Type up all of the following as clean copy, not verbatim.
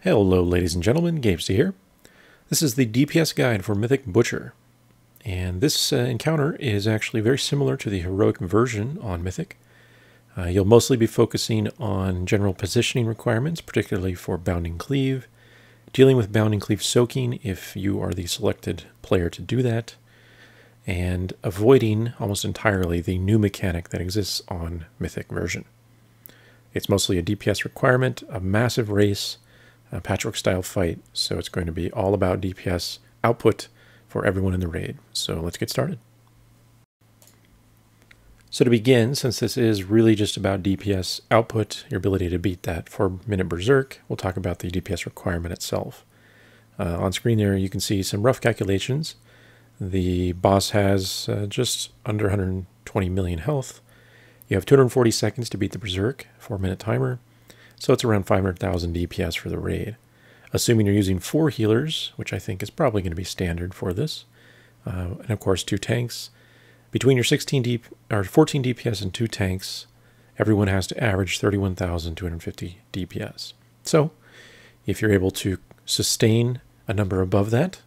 Hello ladies and gentlemen, Gapesy here. This is the DPS guide for Mythic Butcher, and this encounter is actually very similar to the heroic version on Mythic. You'll mostly be focusing on general positioning requirements, particularly for Bounding Cleave, dealing with Bounding Cleave soaking if you are the selected player to do that, and avoiding almost entirely the new mechanic that exists on Mythic version. It's mostly a DPS requirement, a massive race, a patchwork-style fight, so it's going to be all about DPS output for everyone in the raid. So let's get started. So to begin, since this is really just about DPS output, your ability to beat that 4-minute Berserk, we'll talk about the DPS requirement itself. On screen there you can see some rough calculations. The boss has just under 120 million health. You have 240 seconds to beat the Berserk, 4-minute timer. So it's around 500,000 DPS for the raid. Assuming you're using 4 healers, which I think is probably going to be standard for this, and of course 2 tanks. Between your 14 DPS and 2 tanks, everyone has to average 31,250 DPS. So if you're able to sustain a number above that,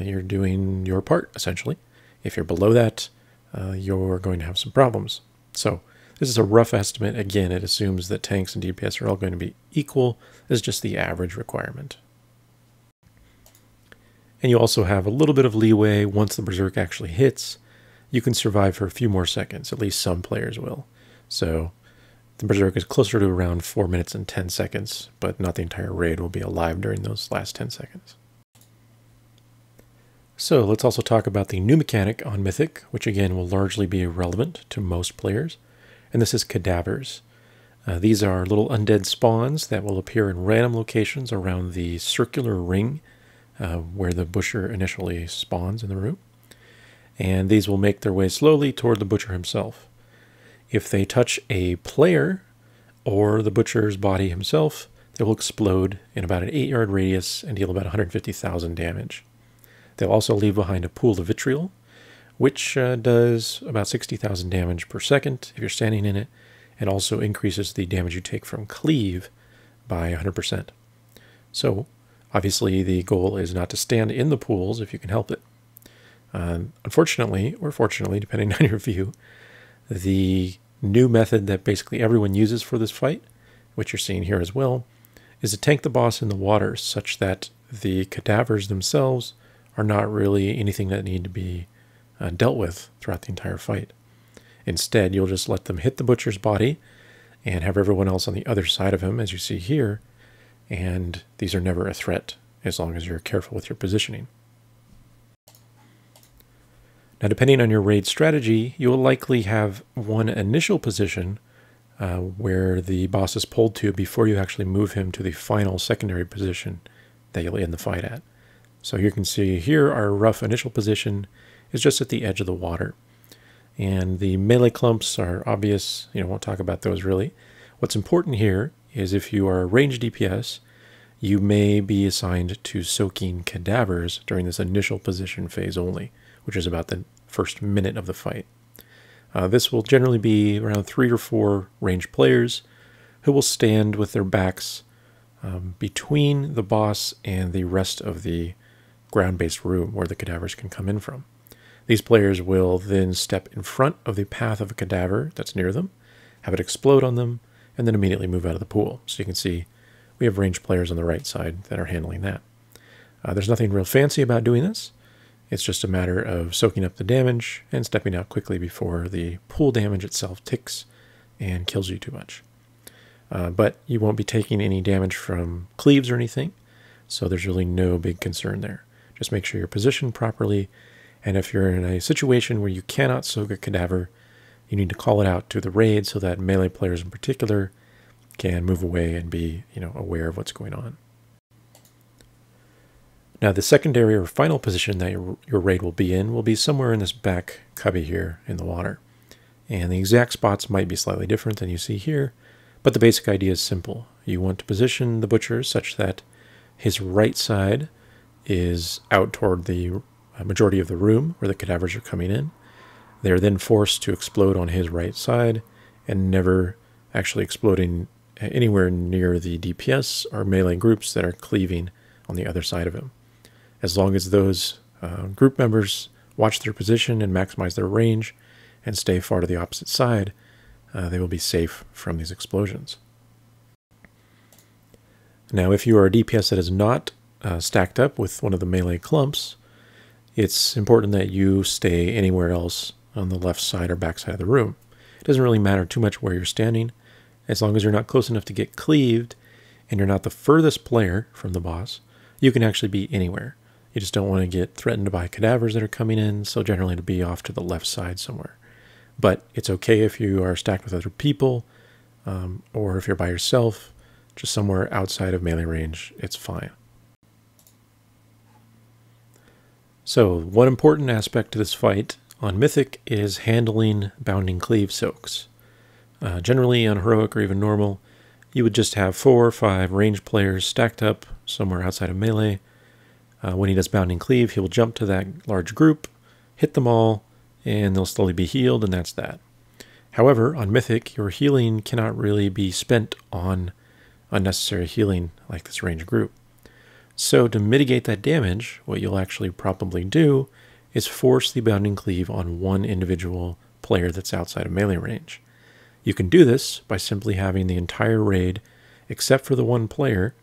you're doing your part, essentially. If you're below that, you're going to have some problems. So this is a rough estimate. Again, it assumes that tanks and DPS are all going to be equal. This is just the average requirement. And you also have a little bit of leeway. Once the Berserk actually hits, you can survive for a few more seconds. At least some players will. So the Berserk is closer to around 4 minutes and 10 seconds, but not the entire raid will be alive during those last 10 seconds. So let's also talk about the new mechanic on Mythic, which again will largely be irrelevant to most players. And this is Cadavers. These are little undead spawns that will appear in random locations around the circular ring where the Butcher initially spawns in the room. And these will make their way slowly toward the Butcher himself. If they touch a player or the Butcher's body himself, they will explode in about an 8-yard radius and deal about 150,000 damage. They'll also leave behind a pool of vitriol, which does about 60,000 damage per second if you're standing in it, and also increases the damage you take from Cleave by 100%. So obviously the goal is not to stand in the pools if you can help it. Unfortunately, or fortunately, depending on your view, the new method that basically everyone uses for this fight, which you're seeing here as well, is to tank the boss in the water such that the cadavers themselves are not really anything that need to be dealt with throughout the entire fight. Instead, you'll just let them hit the Butcher's body and have everyone else on the other side of him, as you see here, and these are never a threat as long as you're careful with your positioning. Now, depending on your raid strategy, you'll likely have one initial position where the boss is pulled to before you actually move him to the final secondary position that you'll end the fight at. So you can see here our rough initial position is just at the edge of the water. And the melee clumps are obvious, won't talk about those really. What's important here is if you are a ranged DPS, you may be assigned to soaking cadavers during this initial position phase only, which is about the first minute of the fight. This will generally be around 3 or 4 ranged players who will stand with their backs between the boss and the rest of the ground-based room where the cadavers can come in from. These players will then step in front of the path of a cadaver that's near them, have it explode on them, and then immediately move out of the pool. So you can see we have ranged players on the right side that are handling that. There's nothing real fancy about doing this. It's just a matter of soaking up the damage and stepping out quickly before the pool damage itself ticks and kills you too much. But you won't be taking any damage from cleaves or anything, so there's really no big concern there. Just make sure you're positioned properly, and if you're in a situation where you cannot soak a cadaver, you need to call it out to the raid so that melee players in particular can move away and be, aware of what's going on. Now the secondary or final position that your raid will be in will be somewhere in this back cubby here in the water. And the exact spots might be slightly different than you see here, but the basic idea is simple. You want to position the Butcher such that his right side is out toward the majority of the room where the cadavers are coming in. They're then forced to explode on his right side and never actually exploding anywhere near the DPS or melee groups that are cleaving on the other side of him. As long as those group members watch their position and maximize their range and stay far to the opposite side, they will be safe from these explosions. Now, if you are a DPS that is not stacked up with one of the melee clumps, it's important that you stay anywhere else on the left side or back side of the room. It doesn't really matter too much where you're standing, as long as you're not close enough to get cleaved and you're not the furthest player from the boss. You can actually be anywhere. You just don't want to get threatened by cadavers that are coming in, so generally to be off to the left side somewhere. But it's okay if you are stacked with other people, or if you're by yourself, just somewhere outside of melee range, it's fine. So, one important aspect to this fight on Mythic is handling bounding cleave soaks. Generally on Heroic or even normal, you would just have 4 or 5 ranged players stacked up somewhere outside of melee. When he does bounding cleave, he will jump to that large group, hit them all, and they'll slowly be healed, and that's that. However, on Mythic, your healing cannot really be spent on unnecessary healing like this ranged group. So to mitigate that damage, what you'll actually probably do is force the bounding cleave on one individual player that's outside of melee range. You can do this by simply having the entire raid, except for the one player,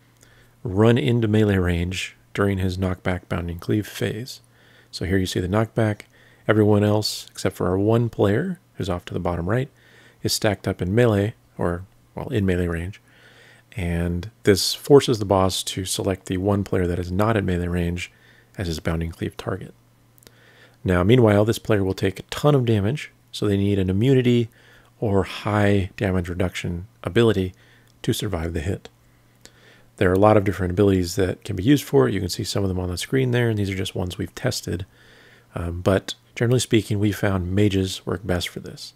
run into melee range during his knockback bounding cleave phase. So here you see the knockback. Everyone else, except for our one player, who's off to the bottom right, is stacked up in melee, or, well, in melee range. And this forces the boss to select the one player that is not in melee range as his bounding cleave target. Now, meanwhile, this player will take a ton of damage, so they need an immunity or high damage reduction ability to survive the hit. There are a lot of different abilities that can be used for it. You can see some of them on the screen there, and these are just ones we've tested. But generally speaking, we found mages work best for this.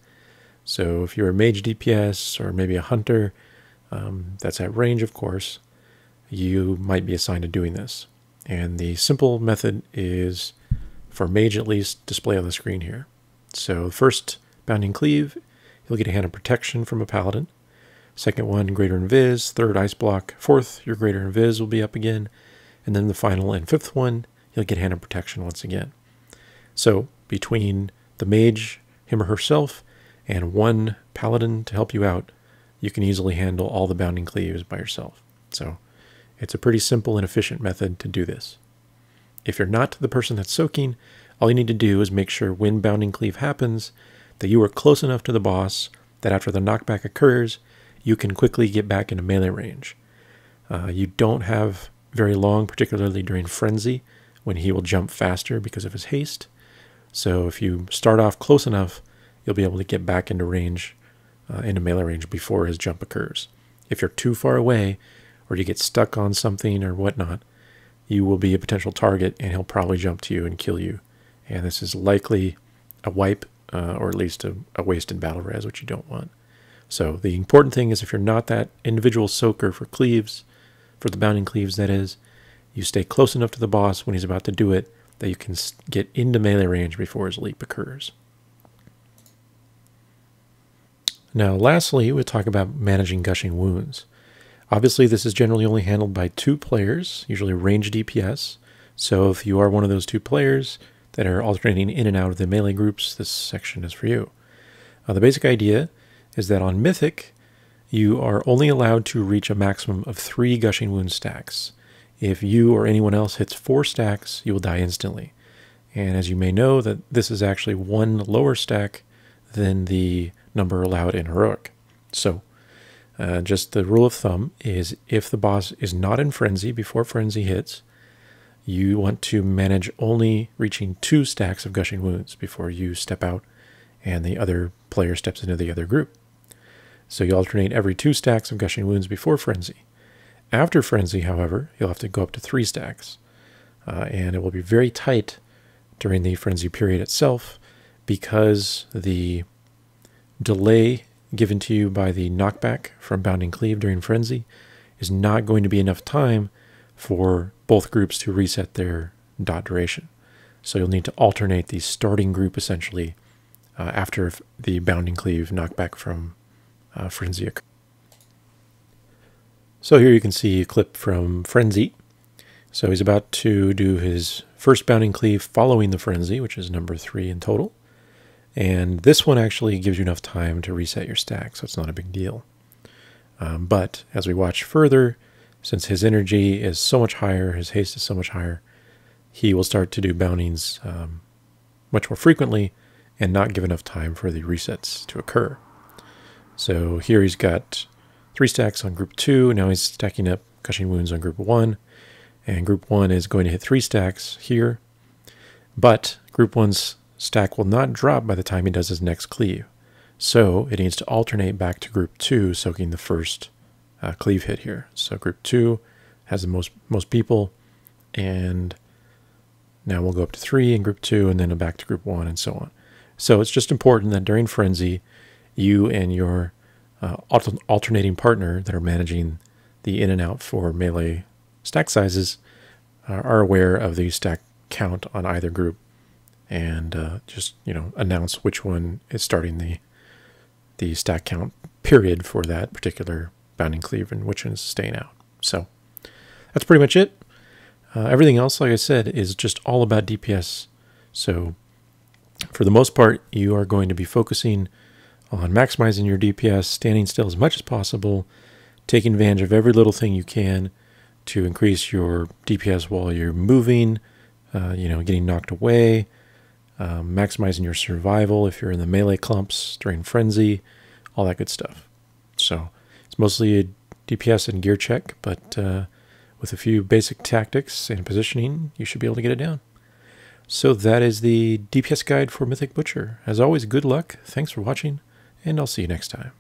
So if you're a mage DPS or maybe a hunter, that's at range, of course, you might be assigned to doing this. And the simple method is, for mage at least, display on the screen here. So first, bounding cleave, you'll get a hand of protection from a paladin. Second one, greater invis. Third, ice block. Fourth, your greater invis will be up again. And then the final and fifth one, you'll get hand of protection once again. So between the mage, him or herself, and one paladin to help you out, you can easily handle all the bounding cleaves by yourself. So it's a pretty simple and efficient method to do this. If you're not the person that's soaking, all you need to do is make sure when bounding cleave happens that you are close enough to the boss that after the knockback occurs, you can quickly get back into melee range. You don't have very long, particularly during Frenzy, when he will jump faster because of his haste. So if you start off close enough, you'll be able to get back into range, into melee range before his jump occurs. If you're too far away, or you get stuck on something or whatnot, you will be a potential target, and he'll probably jump to you and kill you. And this is likely a wipe, or at least a wasted battle res, which you don't want. So the important thing is, if you're not that individual soaker for cleaves, for the bounding cleaves that is, you stay close enough to the boss when he's about to do it that you can get into melee range before his leap occurs. Now lastly, we'll talk about managing gushing wounds. Obviously this is generally only handled by 2 players, usually ranged DPS. So if you are one of those 2 players that are alternating in and out of the melee groups, this section is for you. The basic idea is that on Mythic, you are only allowed to reach a maximum of 3 gushing wound stacks. If you or anyone else hits 4 stacks, you will die instantly. And as you may know, that this is actually 1 lower stack than the number allowed in Heroic. So, just the rule of thumb is, if the boss is not in Frenzy before Frenzy hits, you want to manage only reaching 2 stacks of gushing wounds before you step out and the other player steps into the other group. So you alternate every 2 stacks of gushing wounds before Frenzy. After Frenzy, however, you'll have to go up to 3 stacks. And it will be very tight during the Frenzy period itself, because the delay given to you by the knockback from Bounding Cleave during Frenzy is not going to be enough time for both groups to reset their dot duration. So you'll need to alternate the starting group essentially after the Bounding Cleave knockback from Frenzy occurs. So here you can see a clip from Frenzy. So he's about to do his first Bounding Cleave following the Frenzy, which is number 3 in total. And this one actually gives you enough time to reset your stack, so it's not a big deal. But as we watch further, since his energy is so much higher, his haste is so much higher, he will start to do boundings much more frequently and not give enough time for the resets to occur. So here he's got 3 stacks on group 2. Now he's stacking up Gushing Wounds on group 1. And group 1 is going to hit 3 stacks here. But group 1's stack will not drop by the time he does his next cleave. So it needs to alternate back to group 2, soaking the first cleave hit here. So group 2 has the most people, and now we'll go up to 3 in group 2, and then back to group 1, and so on. So it's just important that during Frenzy, you and your alternating partner that are managing the in and out for melee stack sizes are aware of the stack count on either group, and just announce which one is starting the stack count period for that particular Bounding Cleave and which one is staying out. So that's pretty much it. Everything else, like I said, is just all about DPS. So for the most part, you are going to be focusing on maximizing your DPS, standing still as much as possible, taking advantage of every little thing you can to increase your DPS while you're moving, getting knocked away, maximizing your survival if you're in the melee clumps during Frenzy, all that good stuff. So it's mostly a DPS and gear check, but with a few basic tactics and positioning, you should be able to get it down. So that is the DPS guide for Mythic Butcher. As always, good luck, thanks for watching, and I'll see you next time.